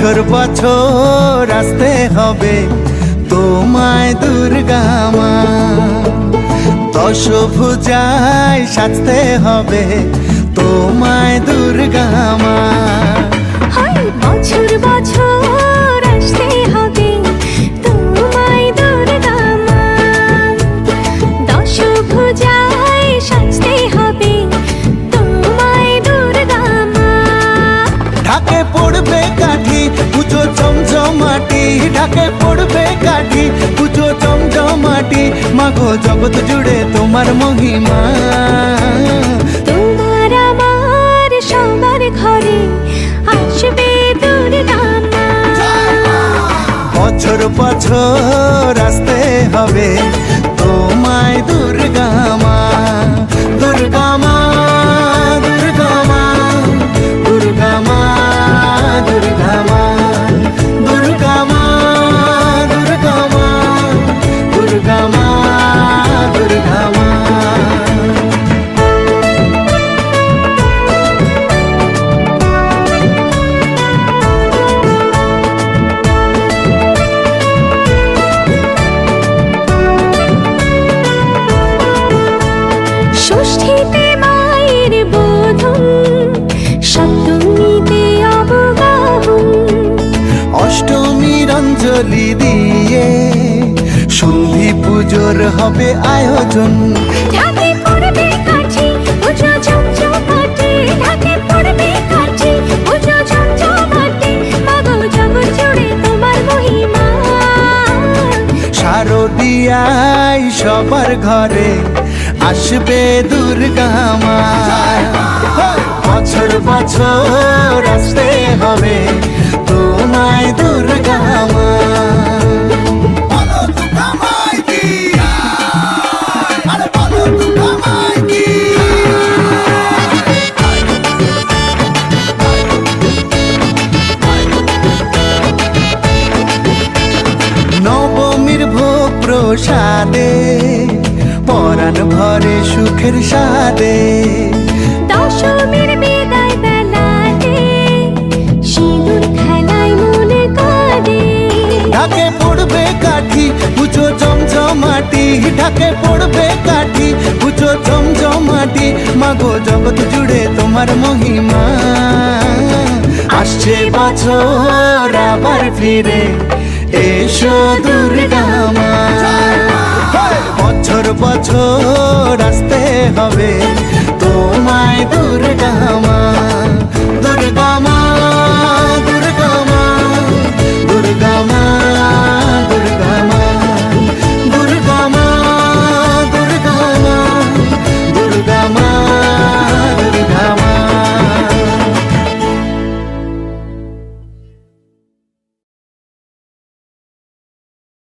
বছর বছর আসতে হবে তোমায় দুর্গা মা, দশভুজায় সাজতে হবে তোমায় দুর্গা মা। বছর বছর আসতে হবে তোমায় দুর্গা মা, দশভুজায় সাজতে হবে তোমায় দুর্গা মা। ঢাকে পড়বে কাঠি পুজো জমজমাটি, ঢাকে পড়বে কাঠি পুজো জমজমাটি, মাগো জগৎ জুড়ে তোমার মহিমা। তোমার আমার সবার ঘরে আসবে দুর্গা মা, বছর বছর আসতে হবে তোমায় দুর্গা মা, দুর্গা মা, দুর্গা মা, দুর্গা মা, দুর্গা মা, দুর্গা মা, দুর্গা মা, দুর্গা মা, দুর্গা মা। ষষ্ঠীতে মায়ের বোধন, সপ্তমীতে অবগাহন, অষ্টমীর অঞ্জলি দিয়ে সন্ধি পুজোর হবে আয়োজন। ঢাকে পড়বে কাঠি পুজো জমজমাটি, ঢাকে পড়বে কাঠি পুজো জমজমাটি, মাগো জগৎ জুড়ে তোমার মহিমা। শারদিয়ায় সবার ঘরে আসবে দুর্গা মা, বছর বছর আসতে হবে তোমায় দুর্গা মা। নবমীর ভোগ প্রসাদে পরাণ ভরে সুখের সাদে, দশমীর বিদায় বেলাতে সিঁদুর খেলায় মনে কাঁদে। ঢাকে পড়বে কাঠি পুজো জমজমাটি, ঢাকে পড়বে কাঠি পুজো জমজমাটি, মাগো জগৎ জুড়ে তোমার মহিমা। আসছে বছর আবার ফিরে এসো দুর্গা মা, বছর বছর আসতে হবে তোমায় দুর্গা মা।